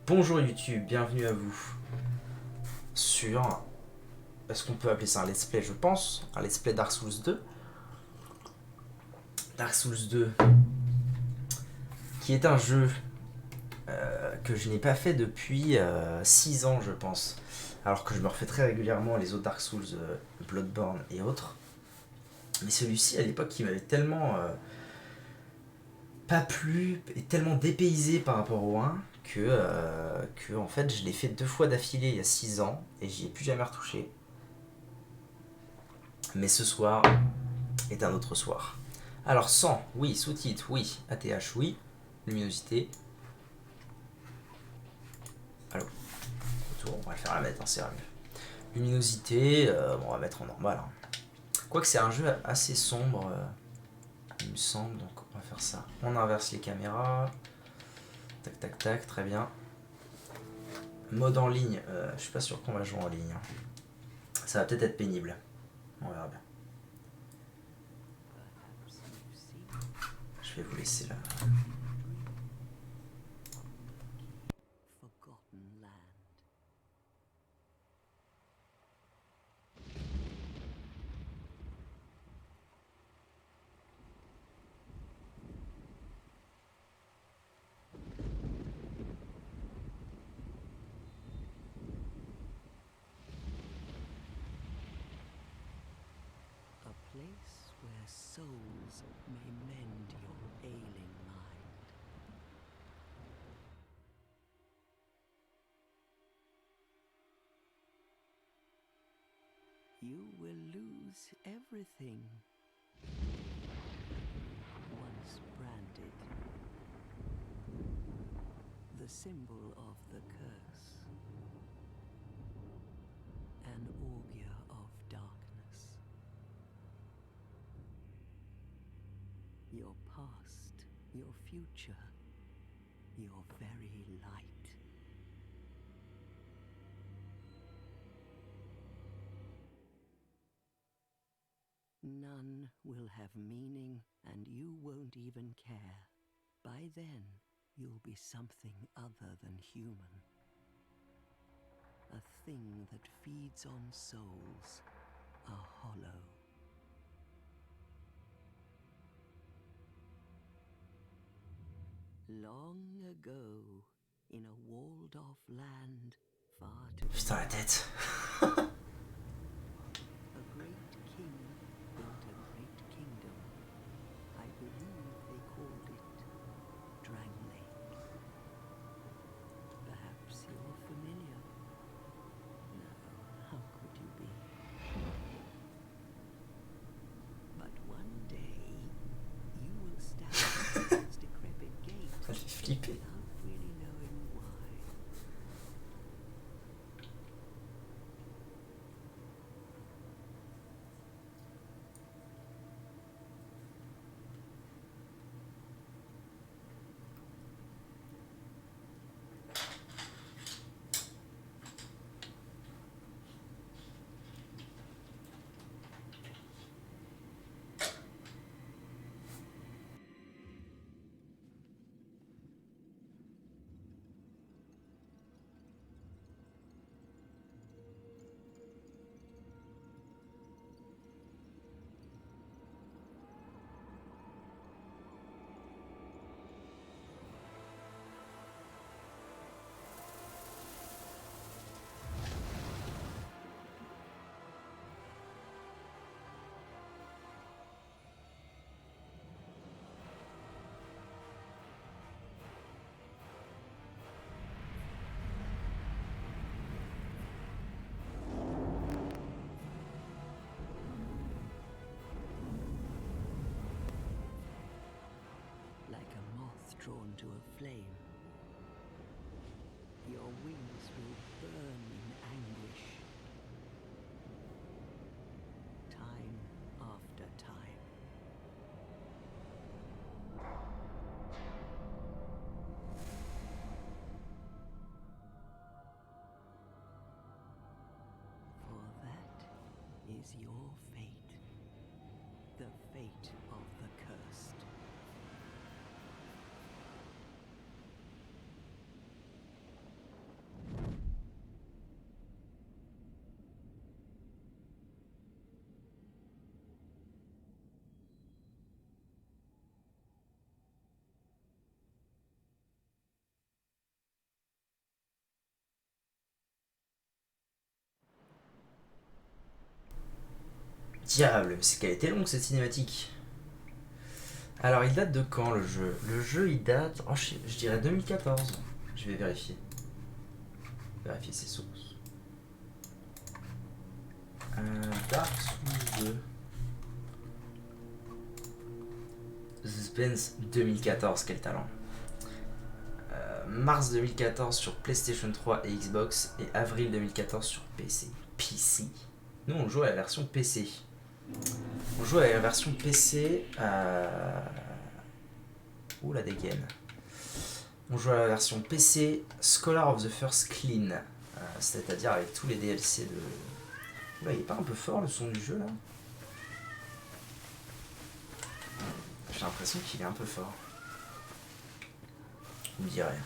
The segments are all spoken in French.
Bonjour YouTube, bienvenue à vous sur... Est-ce qu'on peut appeler ça un let's play? Je pense. Un let's play Dark Souls 2. Dark Souls 2, qui est un jeu que je n'ai pas fait depuis 6 ans, je pense. Alors que je me refais très régulièrement les autres Dark Souls, Bloodborne et autres. Mais celui-ci, à l'époque, il m'avait tellement pas plu et tellement dépaysé par rapport au 1 que en fait, je l'ai fait 2 fois d'affilée il y a 6 ans et j'y ai plus jamais retouché. Mais ce soir est un autre soir. Alors sans, oui, sous-titre, oui, ATH, oui, luminosité. Allô, retour, on va le faire à la mettre, hein, c'est vrai. Luminosité, bon, on va mettre en normal. Hein. Quoique c'est un jeu assez sombre, il me semble, donc on va faire ça. On inverse les caméras. Tac, tac, tac, très bien. Mode en ligne, je suis pas sûr qu'on va jouer en ligne. Ça va peut-être être pénible. On verra bien. Je vais vous laisser là. A place where souls may mend your ailing mind. You will lose everything once branded. The symbol of the curse. An augur of darkness. Your past, your future, your very light. None will have meaning, and you won't even care. By then, you'll be something other than human. A thing that feeds on souls, a hollow. Long ago, in a walled-off land far to the Putain la tête. a great king built a great kingdom. I believe they called it Drangleic. Perhaps you're familiar. No, how could you be? But one day, you will stand at its decrepit gate Ça fait flipper. without really knowing why. Like a moth drawn to a flame, your wings will burn in anguish. Time after time. For that is your fate. The fate of the cursed. Diable, mais c'est qu'elle était longue cette cinématique. Alors, il date de quand le jeu? Le jeu, il date... Oh, je dirais 2014. Je vais vérifier. Vérifier ses sources. Dark Souls 2. Suspense 2014, quel talent. Mars 2014 sur PlayStation 3 et Xbox et avril 2014 sur PC. PC. Nous, on joue à la version PC. On joue à la version PC. Ouh, la dégaine. On joue à la version PC Scholar of the First Clean. C'est-à-dire avec tous les DLC de... Oula, il est pas un peu fort le son du jeu là? J'ai l'impression qu'il est un peu fort. Vous me direz.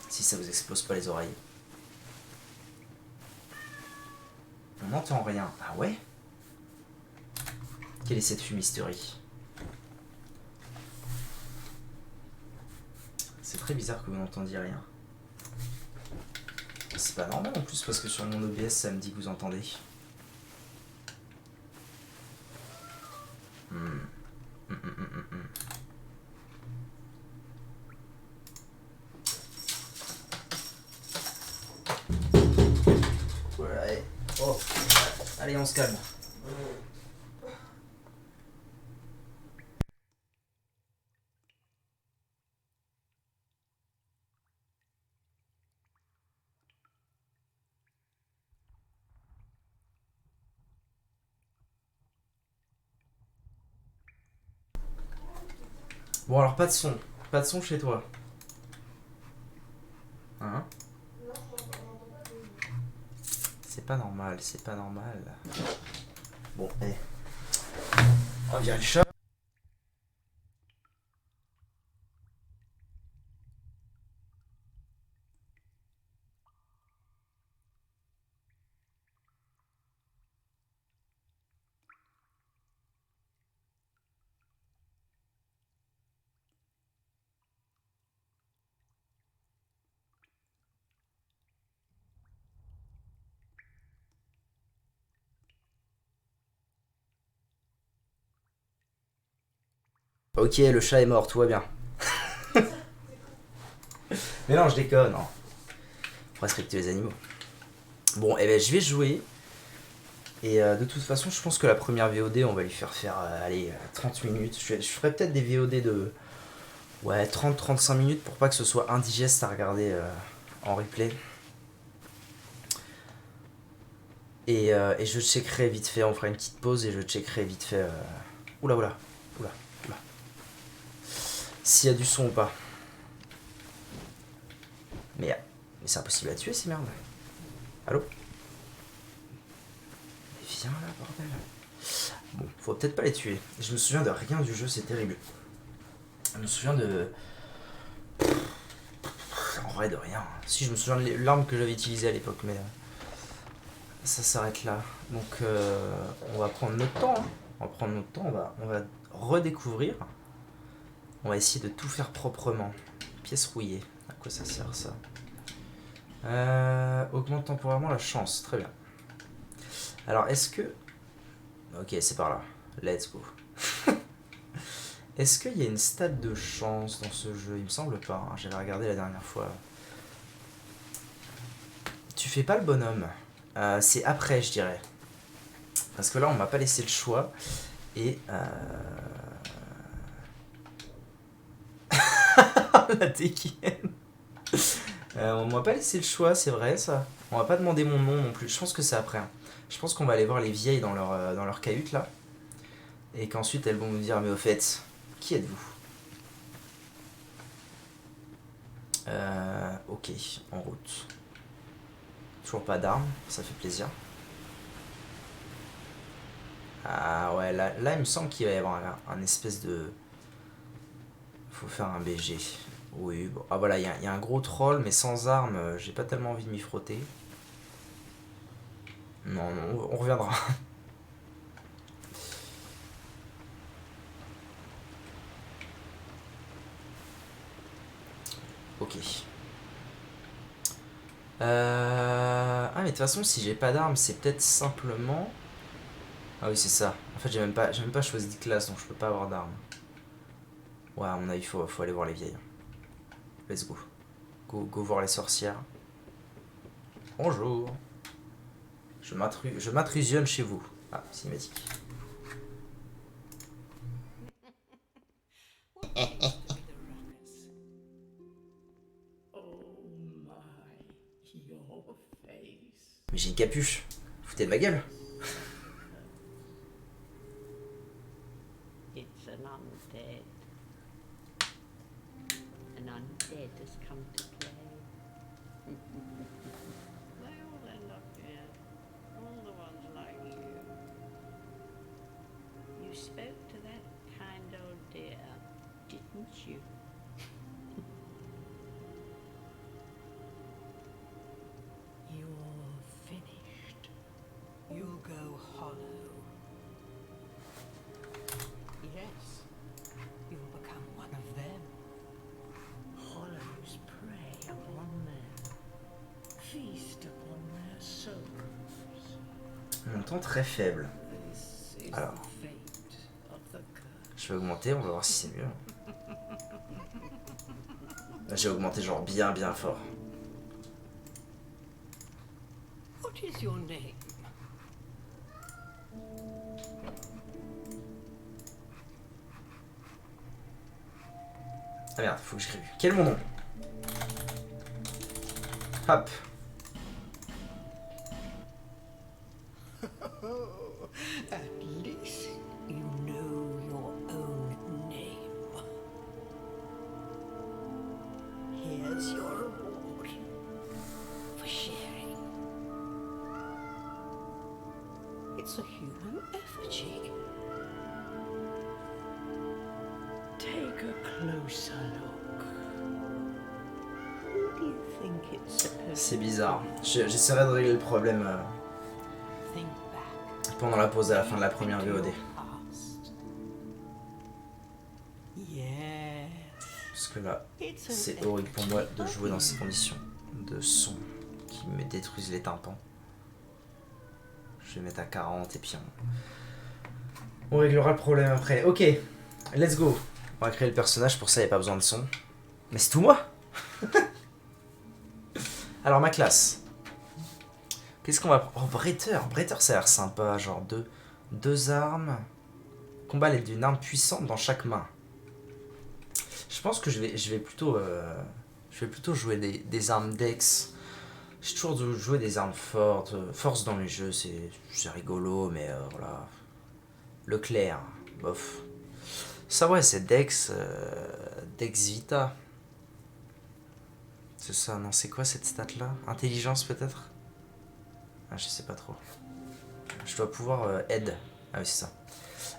Si ça vous explose pas les oreilles. On n'entend rien. Ah ouais? Quelle est cette fumisterie? C'est très bizarre que vous n'entendiez rien. C'est pas normal en plus parce que sur mon OBS ça me dit que vous entendez. Ouais. Oh. Allez, on se calme. Bon alors pas de son. Pas de son chez toi. Hein? C'est pas normal, c'est pas normal. Bon, allez. On vient le chat. Ok, le chat est mort, tout va bien. Mais non, je déconne. Non. Faut respecter les animaux. Bon, et ben je vais jouer. Et de toute façon, je pense que la première VOD, on va lui faire allez, 30 minutes. Je ferai peut-être des VOD de ouais, 30-35 minutes pour pas que ce soit indigeste à regarder en replay. Et je checkerai vite fait, on fera une petite pause et je checkerai vite fait. Oula. S'il y a du son ou pas. Mais c'est impossible à tuer ces merdes. Allô? Mais viens là, bordel. Bon, faut peut-être pas les tuer. Je me souviens de rien du jeu, c'est terrible. Je me souviens de... En vrai, de rien. Si, je me souviens de l'arme que j'avais utilisée à l'époque, mais... ça s'arrête là. Donc, on va prendre notre temps. Hein. On va prendre notre temps, on va redécouvrir. On va essayer de tout faire proprement. Pièce rouillée. À quoi ça sert ça? Augmente temporairement la chance. Très bien. Alors, est-ce que... Ok, c'est par là. Let's go. Est-ce qu'il y a une stat de chance dans ce jeu? Il me semble pas. Hein. J'avais regardé la dernière fois. Tu fais pas le bonhomme. C'est après, je dirais. Parce que là, on m'a pas laissé le choix. Et... la dégaine. On m'a pas laissé le choix, c'est vrai ça. On va pas demander mon nom non plus. Je pense que c'est après. Hein. Je pense qu'on va aller voir les vieilles dans leur cahute là. Et qu'ensuite elles vont nous dire, mais au fait, qui êtes-vous? Ok, en route. Toujours pas d'armes, ça fait plaisir. Ah ouais, là il me semble qu'il va y avoir un espèce de... Faut faire un BG. Oui, bon. Ah voilà, il y a un gros troll, mais sans armes, j'ai pas tellement envie de m'y frotter. Non, on reviendra. Ok. Ah mais de toute façon, si j'ai pas d'armes, c'est peut-être simplement... Ah oui, c'est ça. En fait, j'ai même pas choisi de classe, donc je peux pas avoir d'armes. Ouais, à mon avis, faut aller voir les vieilles. Let's go. Go voir les sorcières. Bonjour. Je m'intrusionne chez vous. Ah, cinématique. Mais j'ai une capuche. Foutez de ma gueule. It's an undead. An undead has come to play. They all end up here. All the ones like you. You spoke to that kind old dear, didn't you? You're finished. You'll go hollow. Yes, you'll become one of them. Hollows prey upon men, feast upon their souls. Mon temps très faible. This is Alors. the fate of the curse. Je vais augmenter, on va voir si c'est mieux. Là, j'ai augmenté genre bien fort. What is your name? Ah merde, faut que j'écrive. Quel est mon nom? Hop. At least you know your own name. Here's your reward for sharing. It's a human effigy. Take a closer look. Who do you think it's supposed C'est bizarre. J'essaierai de régler le problème to think back? pendant la pause à la fin de la première VOD. Parce que là, c'est horrible pour moi de jouer dans ces conditions de son qui me détruisent les tympans. Je vais mettre à 40 et puis on réglera le problème après. Ok, let's go. On va créer le personnage, pour ça il n'y a pas besoin de son. Mais c'est tout moi. Alors ma classe. Qu'est-ce qu'on va... Oh, Bretter. Bretter ça a l'air sympa, genre deux armes. Combat l'aide d'une arme puissante dans chaque main. Je pense que je vais plutôt jouer des armes dex. J'ai toujours joué des armes fortes. Force dans les jeux, c'est rigolo, mais voilà. Leclerc, bof. Ça ouais, c'est dex, dex vita. C'est ça, non, c'est quoi cette stat là? Intelligence peut-être? Ah, je sais pas trop. Je dois pouvoir aide. Ah oui, c'est ça.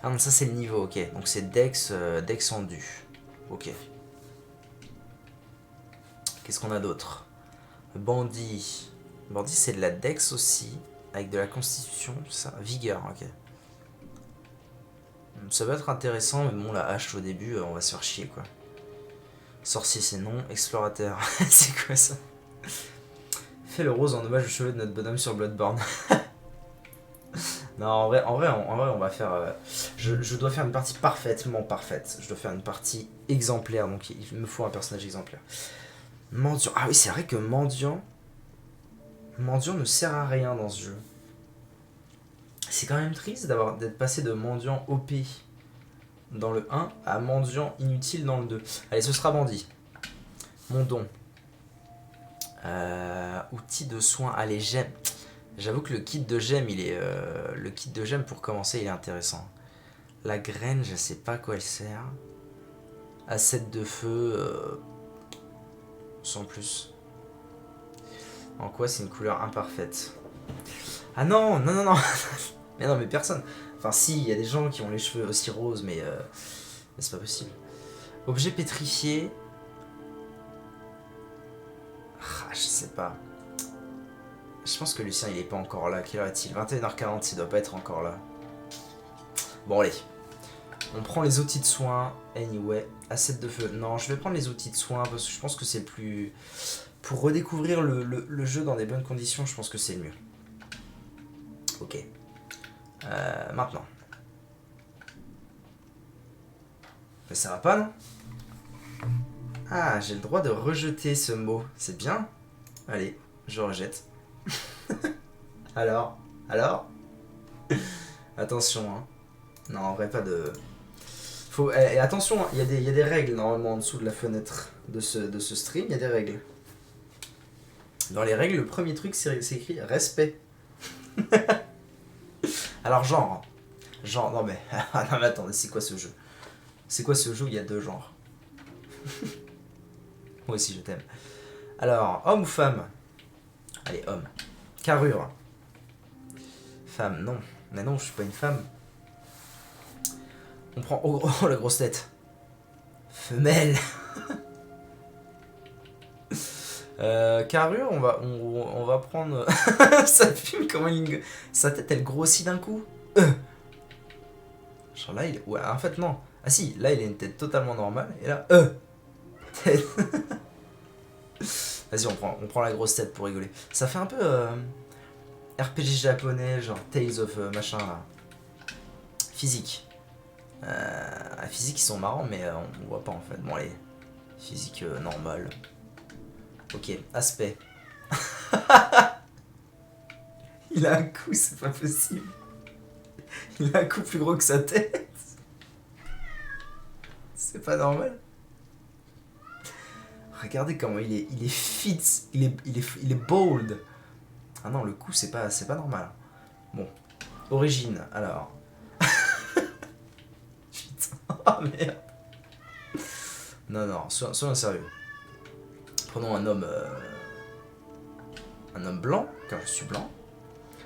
Ah non, ça c'est le niveau, ok. Donc c'est dex, dex en dû. Ok. Qu'est-ce qu'on a d'autre? Bandit. Bandit c'est de la dex aussi. Avec de la constitution, ça. Vigueur, ok. Ça va être intéressant, mais bon, la hache au début, on va se faire chier quoi. Sorcier c'est non. Explorateur, c'est quoi ça? Fais le rose en hommage aux cheveux de notre bonhomme sur Bloodborne. Non, en vrai, on va faire... je dois faire une partie parfaitement parfaite. Je dois faire une partie exemplaire, donc il me faut un personnage exemplaire. Mendiant. Ah oui, c'est vrai que Mendiant ne sert à rien dans ce jeu. C'est quand même triste d'être passé de Mendiant OP dans le 1 à Mendiant inutile dans le 2. Allez, ce sera Bandit. Mon don. Outil de soin. Allez, j'aime. J'avoue que le kit de gemme, il est le kit de gemme pour commencer, il est intéressant. La graine, je sais pas à quoi elle sert. Asset de feu, sans plus. En quoi c'est une couleur imparfaite? Ah non, non, non, non. Mais non, mais personne. Enfin, si, il y a des gens qui ont les cheveux aussi roses, mais c'est pas possible. Objet pétrifié. Ah, je sais pas. Je pense que Lucien il est pas encore là. Quelle heure est-il? 21h40, il doit pas être encore là. Bon allez. On prend les outils de soins. Anyway. Asset de feu. Non, je vais prendre les outils de soins parce que je pense que c'est plus... Pour redécouvrir le jeu dans des bonnes conditions, je pense que c'est le mieux. Ok. Maintenant. Mais ça va pas, non? Ah, j'ai le droit de rejeter ce mot. C'est bien. Allez, je rejette. Alors? Attention, hein. Non, en vrai, pas de... Faut... Et attention, il y a des règles normalement en dessous de la fenêtre de ce stream, il y a des règles. Dans les règles, le premier truc, c'est écrit respect. Alors, genre, non mais, non mais attendez, c'est quoi ce jeu? C'est quoi ce jeu où il y a deux genres? Moi aussi, je t'aime. Alors, homme ou femme? Allez, homme. Carrure. Femme, non. Mais non, je suis pas une femme. On prend... Oh, la grosse tête. Femelle. Carrure, on va prendre... Ça fume comment il... Sa tête, elle grossit d'un coup. Genre là, il... Ouais, en fait, non. Ah si, là, il a une tête totalement normale. Et là... Tête. Vas-y, on prend la grosse tête pour rigoler. Ça fait un peu... RPG japonais, genre Tales of machin là. Physique. La physique, ils sont marrants, mais on voit pas en fait. Bon, allez. Physique normale. Ok, aspect. Il a un cou, c'est pas possible. Il a un cou plus gros que sa tête. C'est pas normal. Regardez comment il est fit, il est bold. Ah non, le cou, c'est pas normal. Bon, origine, alors. Putain, oh merde. Non, soyons sérieux. Prenons un homme blanc, car je suis blanc.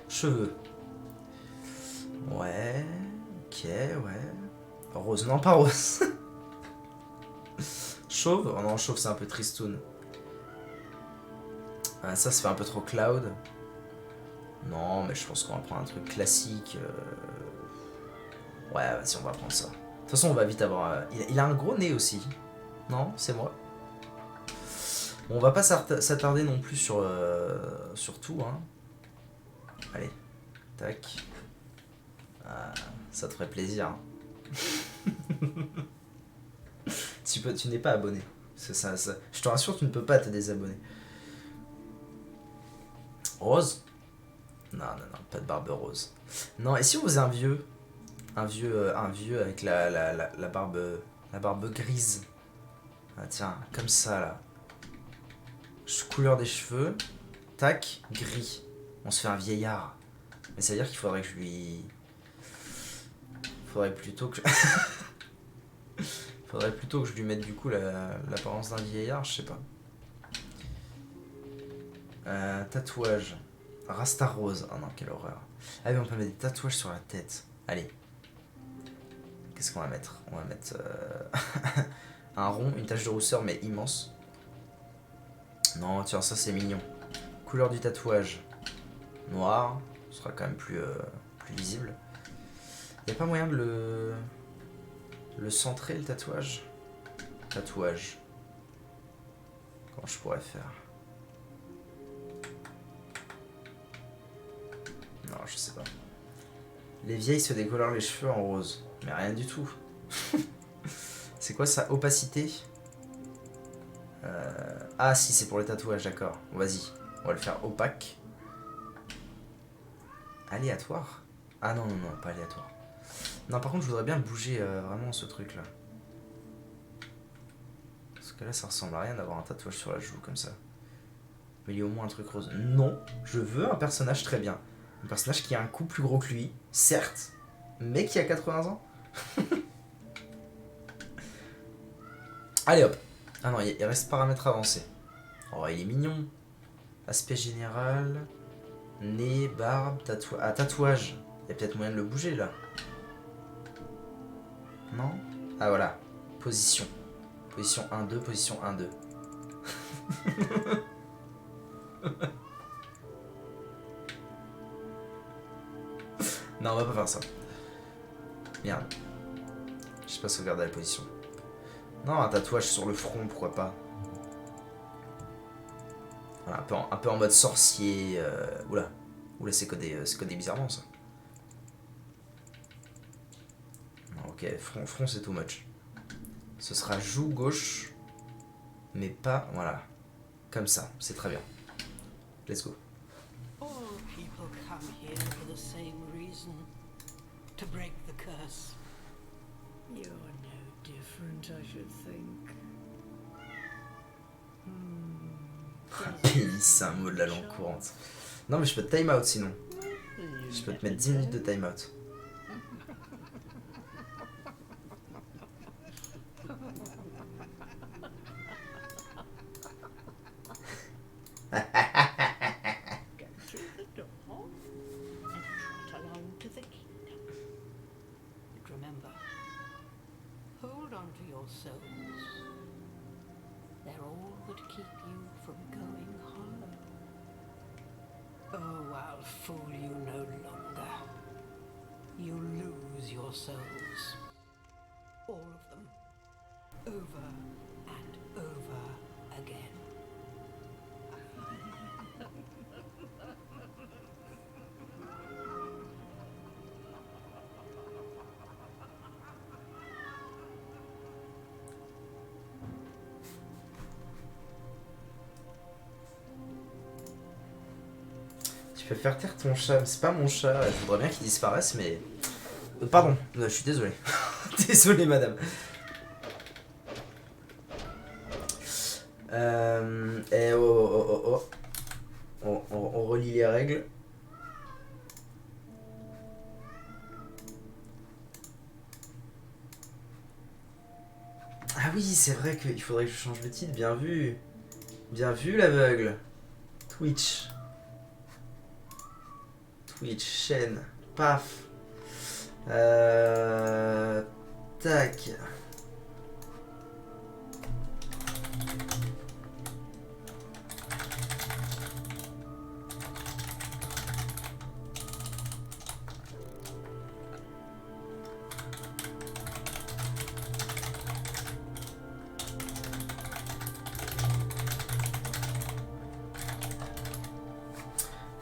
Cheveux. Ouais, ok, ouais. Rose, non pas rose. Chauve, oh non, chauve c'est un peu tristoun. Ah, ça fait un peu trop cloud. Non, mais je pense qu'on va prendre un truc classique. Ouais, vas-y, on va prendre ça. De toute façon, on va vite avoir... Il a un gros nez aussi. Non, c'est moi. Bon, on va pas s'attarder non plus sur tout, hein. Allez, tac. Ah, ça te ferait plaisir. Hein. Tu n'es pas abonné. Ça. Je te rassure, tu ne peux pas te désabonner. Rose? Non, pas de barbe rose. Non, et si on faisait un vieux avec la barbe grise. Ah tiens, comme ça là. Couleur des cheveux. Tac, gris. On se fait un vieillard. Mais ça veut dire qu'il faudrait que je lui... Faudrait plutôt que je lui mette du coup l'apparence d'un vieillard, je sais pas. Tatouage. Rasta rose. Oh non, quelle horreur. Ah mais on peut mettre des tatouages sur la tête. Allez. Qu'est-ce qu'on va mettre? On va mettre un rond, une tache de rousseur mais immense. Non, tiens, ça c'est mignon. Couleur du tatouage. Noir. Ce sera quand même plus visible. Y a pas moyen de le centrer le tatouage? Tatouage. Comment je pourrais faire? Non, je sais pas. Les vieilles se décolorent les cheveux en rose. Mais rien du tout. C'est quoi ça? Opacité? Ah si, c'est pour les tatouages, d'accord. Vas-y, on va le faire opaque. Aléatoire? Ah non, pas aléatoire. Non, par contre, je voudrais bien bouger vraiment ce truc-là. Parce que là, ça ressemble à rien d'avoir un tatouage sur la joue comme ça. Mais il y a au moins un truc rose. Non, je veux un personnage très bien. Un personnage qui a un cou plus gros que lui, certes, mais qui a 80 ans. Allez hop. Ah non, il reste paramètres avancés. Oh, il est mignon. Aspect général. Nez, barbe, tatouage. Ah, tatouage. Il y a peut-être moyen de le bouger là. Non? Ah voilà. Position. Position 1-2, position 1-2. Non, on va pas faire ça. Merde. Je sais pas sauvegarder la position. Non, un tatouage sur le front, pourquoi pas. Voilà, un peu en mode sorcier. Oula, c'est codé bizarrement ça. Ok, front c'est too much. Ce sera joue gauche, mais pas... Voilà. Comme ça, c'est très bien. Let's go. All people come here for the same reason. To break the curse. You're no different, I should think. Pays, c'est un mot de la langue courante. Non mais je peux te time out sinon. Je peux te mettre 10 minutes de time out. Go through the door and trot along to the kingdom. But remember, hold on to your souls. They're all that keep you from going hollow. Oh, I'll fool you no longer. You lose your souls. All of them. Over and over again. Tu peux faire taire ton chat, mais c'est pas mon chat, il faudrait bien qu'il disparaisse, mais... pardon, je suis désolé. Désolé madame. Oh, oh, oh, oh. On relit les règles. Ah oui, c'est vrai qu'il faudrait que je change le titre, bien vu. Bien vu l'aveugle. Twitch. Twitch, chaîne, paf. Tac.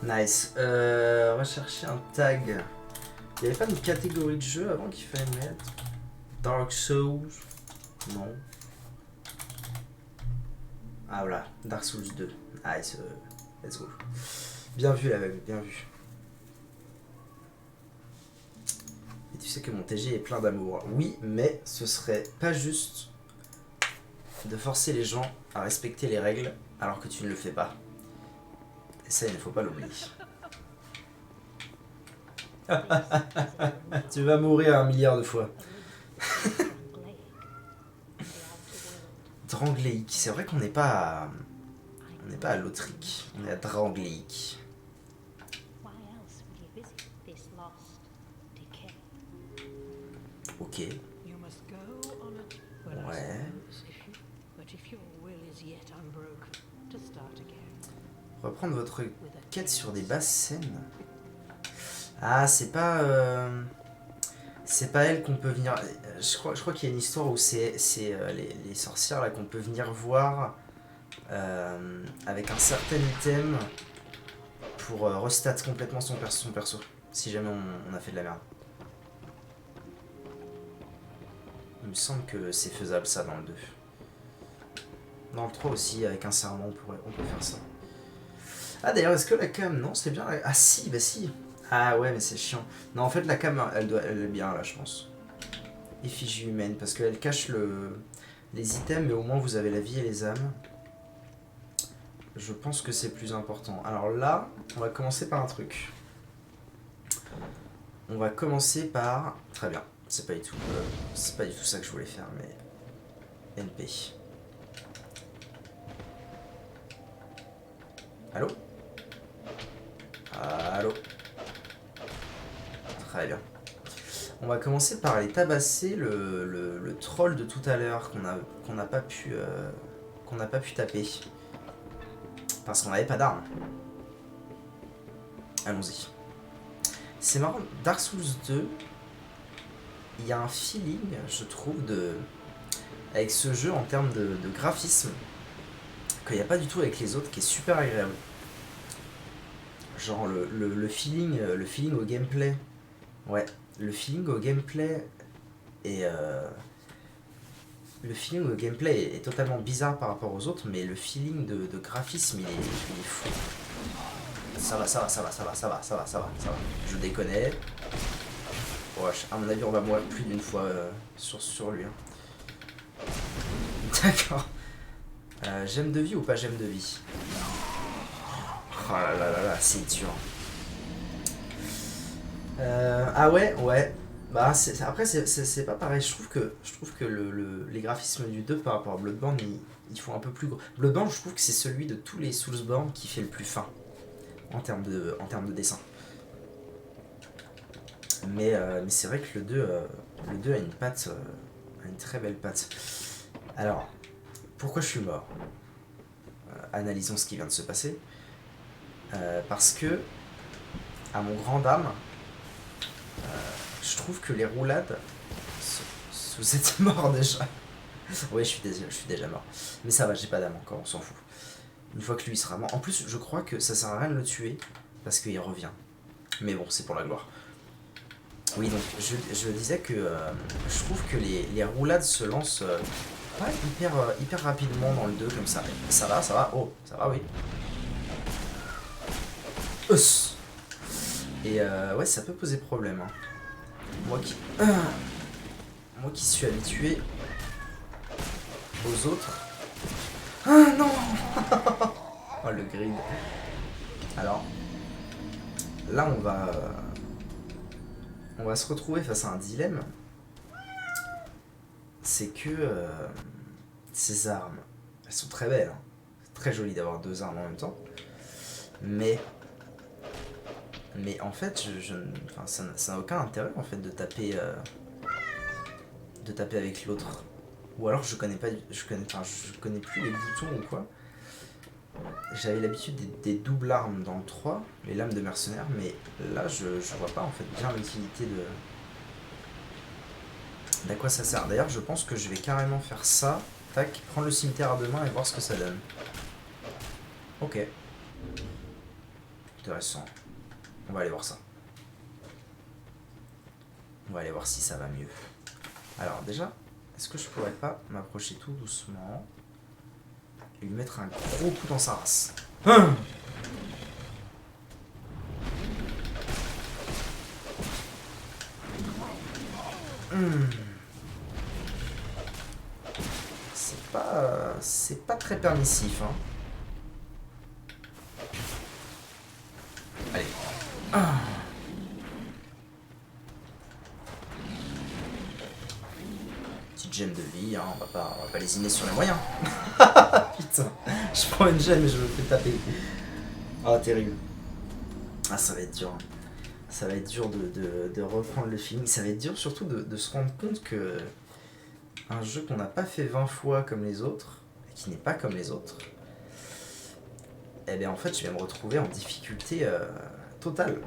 Nice. On va chercher un tag. Il n'y avait pas une catégorie de jeu avant qu'il fallait mettre Dark Souls. Non. Ah voilà, Dark Souls 2. Nice. Let's go. Bien vu l'aveugle, bien vu. Et tu sais que mon TG est plein d'amour. Oui, mais ce serait pas juste de forcer les gens à respecter les règles alors que tu ne le fais pas. Et ça, il ne faut pas l'oublier. Tu vas mourir 1 milliard de fois. Drangleic, c'est vrai qu'on n'est pas à... On n'est pas à Lothric, on est à Drangleic. Ok. Ouais. Reprendre votre quête sur des basses scènes. Ah, c'est pas elle qu'on peut venir... Je crois qu'il y a une histoire où c'est les sorcières là qu'on peut venir voir avec un certain item pour restat complètement son perso, si jamais on a fait de la merde. Il me semble que c'est faisable ça dans le 2. Dans le 3 aussi, avec un serment, on peut faire ça. Ah d'ailleurs, est-ce que la cam... Non, c'est bien... Ah si, bah si. Ah ouais, mais c'est chiant. Non, en fait, la cam, elle est bien là, je pense. Effigie humaine, parce qu'elle cache les items, mais au moins vous avez la vie et les âmes. Je pense que c'est plus important. Alors là, on va commencer par un truc. On va commencer par... Très bien, c'est pas du tout ça que je voulais faire, mais... NP. Allô? Allô? Très bien. On va commencer par aller tabasser le troll de tout à l'heure qu'on n'a pas pu taper. Parce qu'on n'avait pas d'armes. Allons-y. C'est marrant, Dark Souls 2, il y a un feeling, je trouve, avec ce jeu en termes de graphisme, qu'il n'y a pas du tout avec les autres, qui est super agréable. Genre le feeling au gameplay. Ouais, le feeling au gameplay Et le feeling de gameplay est totalement bizarre par rapport aux autres, mais le feeling de graphisme, il est fou. Ça va. Je déconnais. Ouais, à mon avis, on va mourir plus d'une fois sur lui. Hein. D'accord. Gemme de vie ou pas gemme de vie? Oh là, c'est dur. Ah ouais. Bah, après, c'est pas pareil. Je trouve que les graphismes du 2 par rapport à Bloodborne, ils font un peu plus gros. Bloodborne, je trouve que c'est celui de tous les Soulsborne qui fait le plus fin en termes de dessin. Mais c'est vrai que le 2 a une patte, a une très belle patte. Alors, pourquoi je suis mort? Analysons ce qui vient de se passer. Parce que, à mon grand dame, je trouve que les roulades. Vous êtes mort déjà. Ouais, je suis déjà mort. Mais ça va, j'ai pas d'âme encore, on s'en fout. Une fois que lui sera mort. En plus, je crois que ça sert à rien de le tuer parce qu'il revient. Mais bon, c'est pour la gloire. Oui, donc je disais que je trouve que les roulades se lancent pas hyper rapidement dans le 2 comme ça. Ça va. Oh, ça va, oui. Us. Et ouais, ça peut poser problème. Hein. Moi qui suis habitué aux autres. Ah non. Oh, le grid. Alors, là, on va se retrouver face à un dilemme. C'est que ces armes, elles sont très belles. Hein. C'est très joli d'avoir deux armes en même temps. Mais en fait, enfin, ça n'a aucun intérêt en fait de taper avec l'autre. Ou alors je connais plus les boutons ou quoi. J'avais l'habitude des doubles armes dans le 3, les lames de mercenaires, mais là je vois pas en fait bien l'utilité d'à quoi ça sert. D'ailleurs je pense que je vais carrément faire ça, tac, prendre le cimetière à deux mains et voir ce que ça donne. Ok. Intéressant. On va aller voir ça. On va aller voir si ça va mieux. Alors déjà, est-ce que je pourrais pas m'approcher tout doucement et lui mettre un gros coup dans sa race. C'est pas très permissif, hein. Allez. Petite gemme de vie, hein. On va pas lésiner sur les moyens. Putain, je prends une gemme et je me fais taper. Ah, terrible. Ah, ça va être dur. Ça va être dur de reprendre le feeling. Ça va être dur surtout de se rendre compte que un jeu qu'on n'a pas fait 20 fois comme les autres, et qui n'est pas comme les autres, eh bien en fait je vais me retrouver en difficulté totale.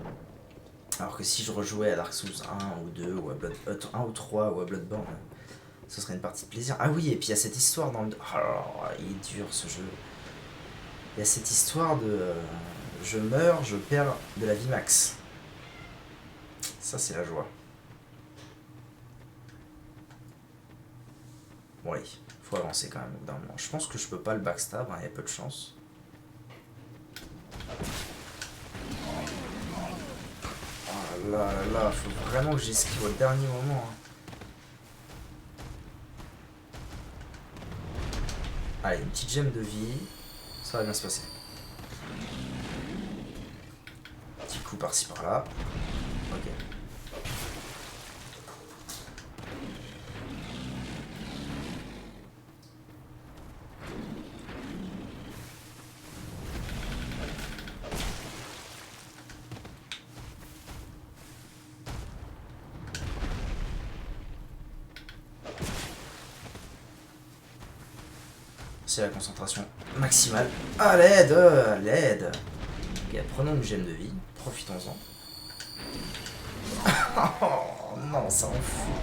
Alors que si je rejouais à Dark Souls 1 ou 2 ou à 1 ou 3 ou à Bloodborne, ce serait une partie de plaisir. Ah oui, et puis il y a cette histoire dans le... Oh là là, il est dur ce jeu. Il y a cette histoire de... je meurs, je perds de la vie max. Ça c'est la joie. Bon allez, faut avancer quand même au bout d'un moment. Je pense que je peux pas le backstab, hein, y a peu de chance. Oh là, faut vraiment que j'esquive au dernier moment. Hein. Allez, une petite gemme de vie, ça va bien se passer. Petit coup par-ci par-là. Ok. C'est la concentration maximale. À l'aide, à l'aide. Ok, prenons une gemme de vie, profitons-en. Oh non, ça en fout.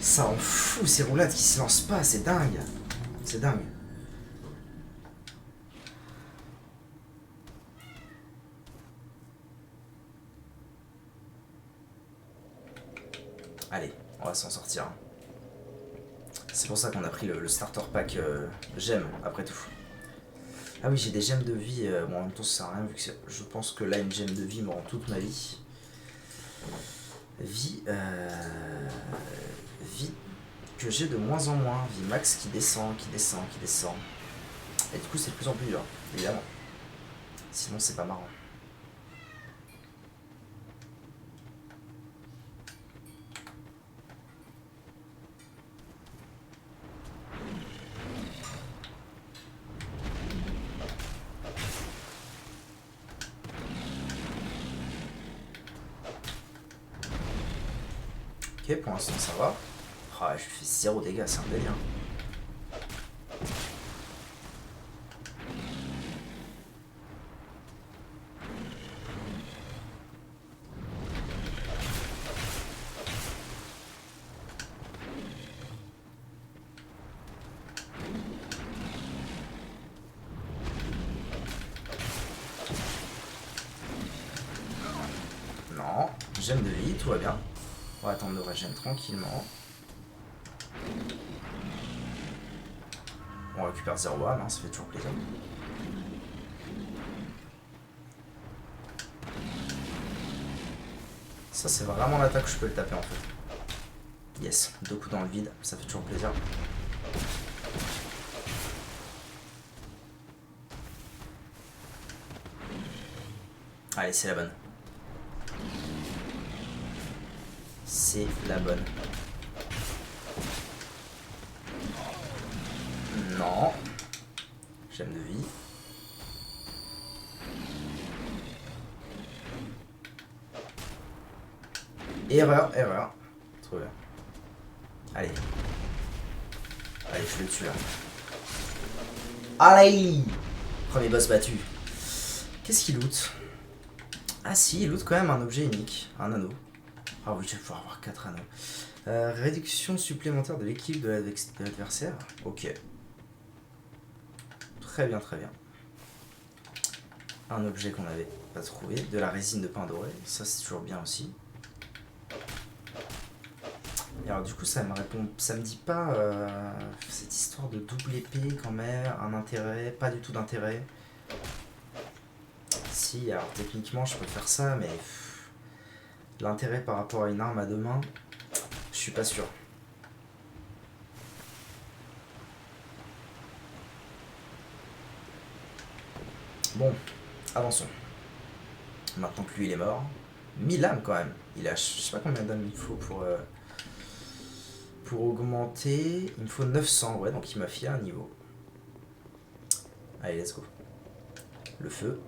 Ça en fout ces roulades qui se lancent pas, c'est dingue. C'est dingue. Allez, On va s'en sortir. C'est pour ça qu'on a pris le starter pack gemmes, après tout. Ah oui, j'ai des gemmes de vie. Bon, en même temps, ça sert à rien, vu que je pense que là, une gemme de vie me rend toute ma vie. Vie que j'ai de moins en moins. Vie max qui descend, qui descend, qui descend. Et du coup, c'est de plus en plus dur, évidemment. Sinon, c'est pas marrant. Ok, pour l'instant ça va. Ah, je fais 0 dégâts, c'est un délire. Non, gemme de vie, tout va bien. On va attendre de régénérer tranquillement. On récupère 0 âme, hein, ça fait toujours plaisir. Ça c'est vraiment l'attaque que je peux le taper en fait. Yes, 2 coups dans le vide, ça fait toujours plaisir. Allez, c'est la bonne. C'est la bonne. Non. Gemme de vie. Erreur, erreur. Trop bien. Allez. Allez, je le tue là. Allez! Premier boss battu. Qu'est-ce qu'il loot? Ah si, il loot quand même un objet unique. Un anneau. Ah oui, je vais pouvoir avoir 4 anneaux. Réduction supplémentaire de l'équipe de l'adversaire. Ok. Très bien, très bien. Un objet qu'on n'avait pas trouvé. De la résine de pain doré. Ça, c'est toujours bien aussi. Et alors du coup, ça me répond, ça me dit pas cette histoire de double épée quand même, un intérêt, pas du tout d'intérêt. Si, alors techniquement, je peux faire ça, mais l'intérêt par rapport à une arme à deux mains, je suis pas sûr. Bon, avançons. Maintenant que lui il est mort, 1000 âmes quand même. Il a, je sais pas combien d'âmes il faut pour augmenter. Il me faut 900, ouais, donc il m'a filé un niveau. Allez, let's go. Le feu.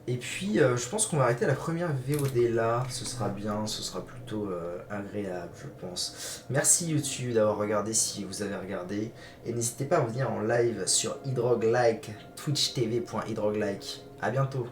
Et puis, je pense qu'on va arrêter la première VOD là. Ce sera bien, ce sera plutôt agréable, je pense. Merci YouTube d'avoir regardé si vous avez regardé. Et n'hésitez pas à venir en live sur Hydroglike, twitch.tv.hydroglike. A bientôt.